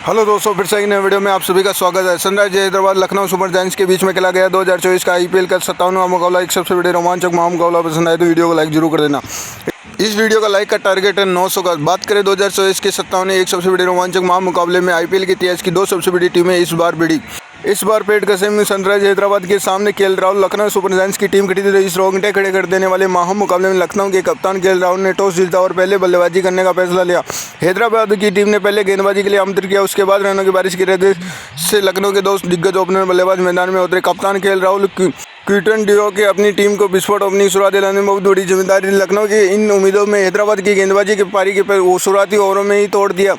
Hello दोस्तों, फिर से एक नए वीडियो में आप सभी का स्वागत है। Sunrisers Hyderabad Lucknow super giants के बीच में खेला गया 2024 का आईपीएल का 57वां मुकाबला। एक सबसे बड़े रोमांचक मुकाबला पसंद आए तो वीडियो को लाइक जरूर कर देना। इस वीडियो का लाइक का टारगेट है 900 का। बात करें 2024 के 57वें एक सबसे बड़े रोमांचक मुकाबले में आईपीएल के इतिहास की दो सबसे बड़ी टीमें इस बार भिड़ी। इस बार पेट कसे में सनराइजर्स हैदराबाद के सामने KL Rahul Lucknow super giants की टीम खड़ी थी। इस रोंगटे खड़े कर देने वाले मुकाबले में लखनऊ के कप्तान केएल राहुल ने टॉस जीता और पहले बल्लेबाजी करने का फैसला लिया। हैदराबाद की टीम ने पहले गेंदबाजी के लिए आमंत्रित किया। उसके बाद रनों की बारिश की वजह से लखनऊ के दो दिग्गज ओपनर बल्लेबाज मैदान में उतरे। कप्तान केएल राहुल क्विंटन डिकॉक के अपनी टीम को विस्फोट ओपनिंग शुरुआत दिलाने में बहुत बड़ी जिम्मेदारी। लखनऊ की इन उम्मीदों में हैदराबाद की गेंदबाजी की पारी के शुरुआती ओवरों में ही तोड़ दिया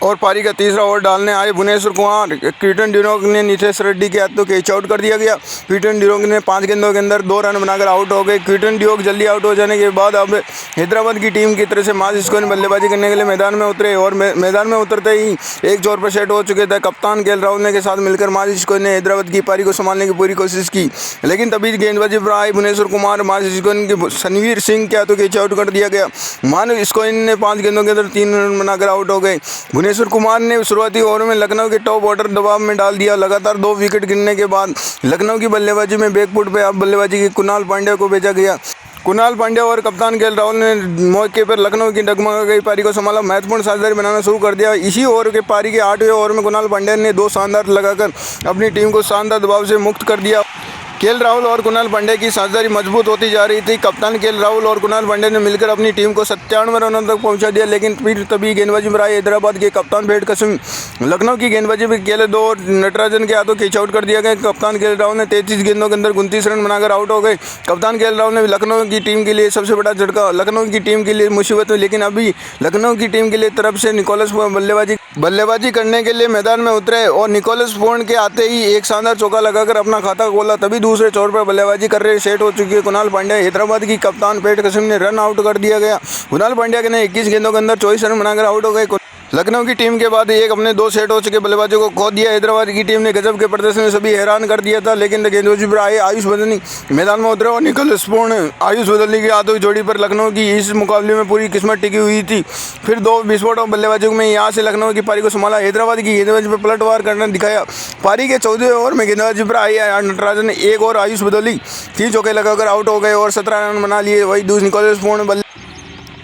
और पारी का तीसरा ओवर डालने आए भुवनेश्वर कुमार क्विंटन डिकॉक ने नीतीश रेड्डी के हाथों कैच आउट कर दिया गया। क्विंटन डिकॉक ने 5 गेंदों के अंदर 2 रन बनाकर आउट हो गए। क्विंटन डिकॉक जल्दी आउट हो जाने के बाद अब हैदराबाद की टीम की तरफ से मार्क स्कोन बल्लेबाजी करने के लिए मैदान में उतरे और मैदान में उतरते ही एक जोर पर सेट हो चुके थे। कप्तान केएल राहुल के साथ मिलकर मार्क स्कोन ने हैदराबाद की पारी को संभालने की पूरी कोशिश की, लेकिन तभी गेंदबाजी पर आए भुवनेश्वर कुमार मार्क स्कोन के सनवीर सिंह के हाथों कैच आउट कर दिया गया। मार्क स्कोन ने 5 गेंदों के अंदर 3 रन बनाकर आउट हो गए। भुवनेश्वर कुमार ने शुरुआती ओवर में लखनऊ के टॉप ऑर्डर दबाव में डाल दिया। लगातार 2 विकेट गिरने के बाद लखनऊ की बल्लेबाजी में बैकफुट पे अब बल्लेबाजी की कुणाल पांड्या को भेजा गया। कुणाल पांड्या और कप्तान केएल राहुल ने मौके पर लखनऊ की डगमगा गई पारी को संभाला, महत्वपूर्ण साझेदारी बनाना शुरू कर दिया। इसी ओवर के पारी के 8वें ओवर में कुणाल पांड्या ने 2 शानदार लगाकर अपनी टीम को शानदार दबाव से मुक्त कर दिया। केएल राहुल और कुणाल पांड्या की साझेदारी मजबूत होती जा रही थी। कप्तान केएल राहुल और कुणाल पांड्या ने मिलकर अपनी टीम को 97 रनों तक पहुंचा दिया, लेकिन फिर तभी गेंदबाजी में आए हैदराबाद के कप्तान पेट कसिम। लखनऊ की गेंदबाजी में केएल और नटराजन के हाथों कैच आउट कर दिया गया। कप्तान केएल राहुल ने 33 गेंदों के अंदर 29 रन बनाकर आउट हो गए। कप्तान केएल राहुल ने लखनऊ की टीम के लिए सबसे बड़ा झटका, लखनऊ की टीम के लिए मुसीबत में, लेकिन अभी लखनऊ की टीम के लिए तरफ से निकोलस बल्लेबाजी करने के लिए मैदान में उतरे और निकोलस पूर्ण के आते ही एक शानदार चौका लगाकर अपना खाता खोला। तभी दूसरे छोर पर बल्लेबाजी कर रहे सेट हो चुकी है कुणाल पांड्या। हैदराबाद की कप्तान पेट कसिम ने रन आउट कर दिया गया। कुणाल पांड्या ने 21 गेंदों के अंदर 24 रन बनाकर आउट हो गए। लखनऊ की टीम के बाद एक अपने 2 सेट हो चुके बल्लेबाजों को खो दिया। हैदराबाद की टीम ने गजब के प्रदर्शन में सभी हैरान कर दिया था, लेकिन गेंदबाजी पर आए आयुष बदलनी मैदान में उतरे और निकोलस पूर्ण आयुष बदलनी के हाथों जोड़ी पर लखनऊ की इस मुकाबले में पूरी किस्मत टिकी हुई थी। फिर 2 विस्फोटक बल्लेबाजों में यहाँ से लखनऊ की पारी को संभाला। हैदराबाद की गेंदबाजी पर पलटवार करना दिखाया। पारी के 14वें ओवर में गेंदबाजी पर आए नटराजन ने 1 और आयुष बदली 3 चौके लगाकर आउट हो गए और 17 रन बना लिए। वही दूसरी निकोलस पूर्ण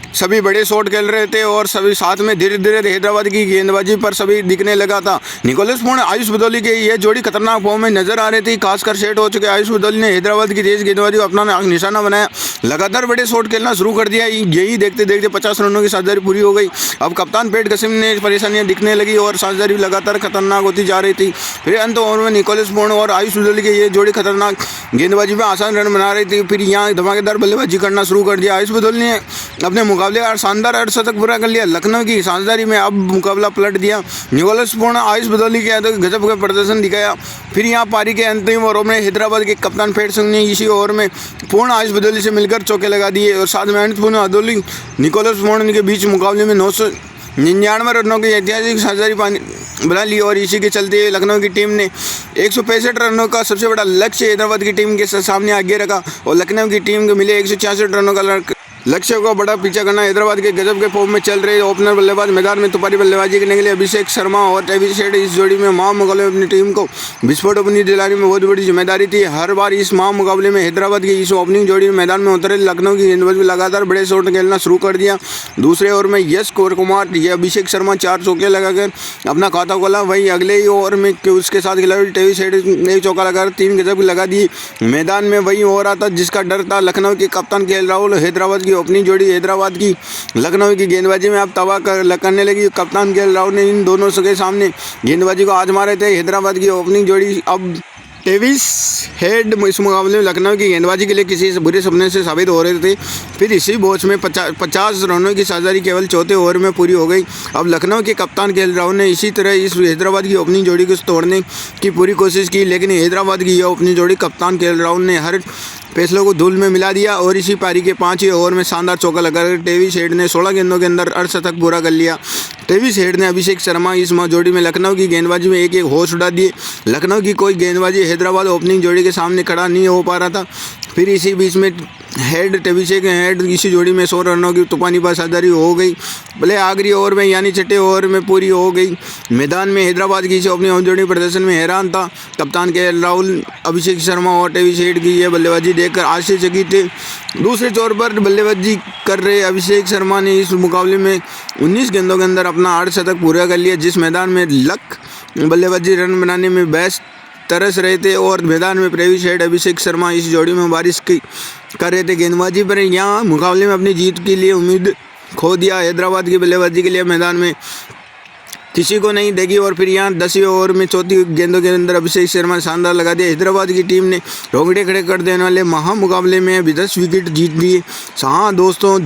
सभी बड़े शॉट खेल रहे थे और सभी साथ में धीरे धीरे हैदराबाद की गेंदबाजी पर सभी दिखने लगा था। निकोलस पूर्ण आयुष बदौली के ये जोड़ी खतरनाक फॉर्म में नजर आ रही थी। खासकर सेट हो चुके आयुष बदौली ने हैदराबाद की तेज गेंदबाजी को अपना निशाना बनाया, लगातार बड़े शॉट खेलना शुरू कर दिया। यही देखते देखते 50 रनों की साझेदारी पूरी हो गई। अब कप्तान पेट कसिम ने परेशानियां दिखने लगी और साझेदारी लगातार खतरनाक होती जा रही थी। फिर अंत ओवर में निकोलस पूर्ण और आयुष बदौली के ये जोड़ी खतरनाक गेंदबाजी में आसान रन बना रही थी। फिर यहाँ धमाकेदार बल्लेबाजी करना शुरू कर दिया। आयुष बदौली ने अपने मुकाबले और शानदार अर्धशतक पूरा कर लिया। लखनऊ की साझेदारी में अब मुकाबला पलट दिया। निकोलस पूर्ण आयुष बदौली के हाथों गजब का प्रदर्शन दिखाया। फिर यहाँ पारी के अंतिम ओवर में हैदराबाद के कप्तान पेट सिंह ने इसी ओवर में पूर्ण आयुष बदौली से मिलकर चौके लगा दिए और साथ में पूर्ण बदौली निकोलस पूर्ण के बीच मुकाबले में 999 रनों की ऐतिहासिक साझेदारी बना ली और इसी के चलते लखनऊ की टीम ने 165 रनों का सबसे बड़ा लक्ष्य हैदराबाद की टीम के सामने आगे रखा और लखनऊ की टीम को मिले 166 रनों का लक्ष्य को बड़ा पीछा करना। हैदराबाद के गजब के फॉर्म में चल रहे ओपनर बल्लेबाज मैदान में तुपारी बल्लेबाजी करने के लिए अभिषेक शर्मा और टेवी शेड इस जोड़ी में मुकाबले में अपनी टीम को विस्फोट ओपनिंग दिलाने में बहुत बड़ी जिम्मेदारी थी। हर बार इस मुकाबले में हैदराबाद की इस ओपनिंग जोड़ी में मैदान में उतरे लखनऊ की गेंदबाजी में लगातार बड़े शॉट खेलना शुरू कर दिया। दूसरे ओवर में यश कुमार या अभिषेक शर्मा 4 चौके लगाकर अपना खाता खोला। वहीं अगले ही ओवर में उसके साथ खिलाड़ी टेवी शेड ने चौका लगाकर 3 गजब लगा दिए। मैदान में वही ओवर आता जिसका डर था। लखनऊ के कप्तान केएल राहुल हैदराबाद की ओपनिंग जोड़ी हैदराबाद की लखनऊ की गेंदबाजी में अब तबाह करने लगी। कप्तान केएल राहुल ने इन दोनों के सामने गेंदबाजी को आजमा रहे थे। हैदराबाद की ओपनिंग जोड़ी अब टेविस हेड इस मुकाबले में लखनऊ की गेंदबाजी के लिए किसी बुरे सपने से साबित हो रहे थे। फिर इसी मैच में 50 रनों की साझेदारी केवल 4थे ओवर में पूरी हो गई। अब लखनऊ के कप्तान केएल राहुल ने इसी तरह इस हैदराबाद की ओपनिंग जोड़ी को तोड़ने की पूरी कोशिश की, लेकिन हैदराबाद की यह ओपनिंग जोड़ी कप्तान केएल राहुल ने हर फैसलों को धूल में मिला दिया और इसी पारी के 5वें ओवर में शानदार चौका लगाकर टेवी शेड ने 16 गेंदों के अंदर अर्धशतक पूरा कर लिया। टेवी शेड ने अभिषेक शर्मा इस जोड़ी में लखनऊ की गेंदबाजी में एक होश उड़ा दिए। लखनऊ की कोई गेंदबाजी हैदराबाद ओपनिंग जोड़ी के सामने खड़ा नहीं हो पा रहा था। फिर इसी बीच में हेड अभिषेक हेड इसी जोड़ी में 100 रनों की तूफानी पासादारी हो गई। भले आखिरी ओवर में यानी छठे ओवर में पूरी हो गई। मैदान में हैदराबाद की अपनी जोड़ी प्रदर्शन में हैरान था। कप्तान के राहुल, अभिषेक शर्मा और टेविस हेड की यह बल्लेबाजी देखकर आश्चर्यचकित थे। दूसरे तौर पर बल्लेबाजी कर रहे अभिषेक शर्मा ने इस मुकाबले में 19 गेंदों के अंदर अपना 8 शतक पूरा कर लिया। जिस मैदान में लक बल्लेबाजी रन बनाने में बेस्ट तरस रहे थे और मैदान में टेविस हेड, अभिषेक शर्मा इस जोड़ी में बारिश की कर रहे थे गेंदबाजी पर, यहाँ मुकाबले में अपनी जीत के लिए उम्मीद खो दिया। हैदराबाद की बल्लेबाजी के लिए मैदान में किसी को नहीं देखी और फिर यहाँ 10वें ओवर में 34 गेंदों के अंदर अभिषेक शर्मा ने शानदार लगा दिया। हैदराबाद की टीम ने रोंगटे खड़े कर देने वाले महामुकाबले में अभी 10 विकेट जीत लिए। हाँ दोस्तों,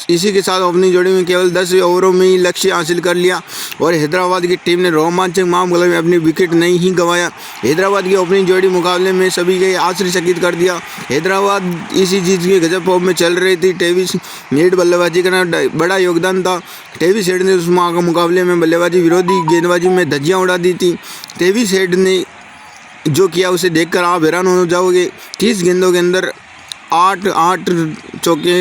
इसी के साथ अपनी जोड़ी में केवल 10 ओवरों में ही लक्ष्य हासिल कर लिया और हैदराबाद की टीम ने रोमांचक मुकाबले में अपनी विकेट नहीं ही गंवाया। हैदराबाद की ओपनिंग जोड़ी मुकाबले में सभी के आश्चर्यचकित कर दिया। हैदराबाद इसी जीत के गजब फॉर्म में चल रही थी। टेविस हेड बल्लेबाजी करना बड़ा योगदान था। टेविस हेड ने उस मुकाबले में बल्लेबाजी विरोधी गेंदबाजी में धज्जियाँ उड़ा दी थी। टेविस हेड ने जो किया उसे देखकर आप हैरान हो जाओगे। 30 गेंदों के अंदर 8 चौके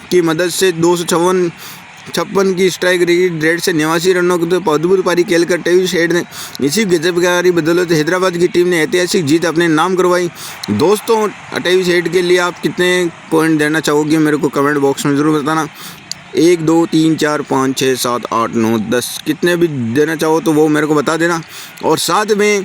की मदद से 256 की स्ट्राइक रेट से 89 रनों की तो अद्भुत पारी खेलकर टेविस हेड ने इसी गजबकारी बदौलत हैदराबाद की टीम ने ऐतिहासिक जीत अपने नाम करवाई। दोस्तों, टेविस हेड के लिए आप कितने पॉइंट देना चाहोगे मेरे को कमेंट बॉक्स में ज़रूर बताना। 1 2 3 4 5 6 7 8 9 10 कितने भी देना चाहो तो वो मेरे को बता देना। और साथ में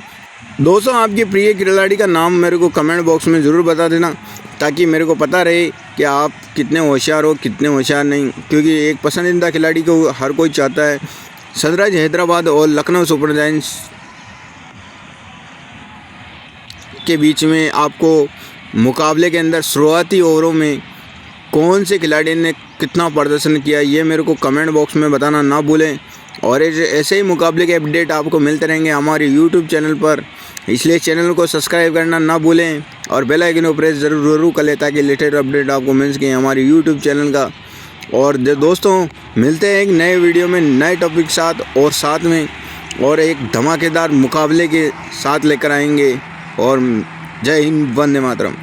दोस्तों, आपके प्रिय खिलाड़ी का नाम मेरे को कमेंट बॉक्स में ज़रूर बता देना ताकि मेरे को पता रहे कि आप कितने होशियार हो कितने होशियार नहीं, क्योंकि एक पसंदीदा खिलाड़ी को हर कोई चाहता है। सनराइज हैदराबाद और लखनऊ सुपर जायंट्स के बीच में आपको मुकाबले के अंदर शुरुआती ओवरों में कौन से खिलाड़ी ने कितना प्रदर्शन किया ये मेरे को कमेंट बॉक्स में बताना ना भूलें। और ऐसे ही मुकाबले के अपडेट आपको मिलते रहेंगे हमारे यूट्यूब चैनल पर, इसलिए चैनल को सब्सक्राइब करना ना भूलें और बेल आइकन को प्रेस ज़रूर कर लें ताकि लेटेस्ट अपडेट आपको मिल सके हमारे यूट्यूब चैनल का। और दोस्तों, मिलते हैं एक नए वीडियो में नए टॉपिक के साथ और साथ में और एक धमाकेदार मुकाबले के साथ लेकर आएंगे। और जय हिंद, वंदे मातरम।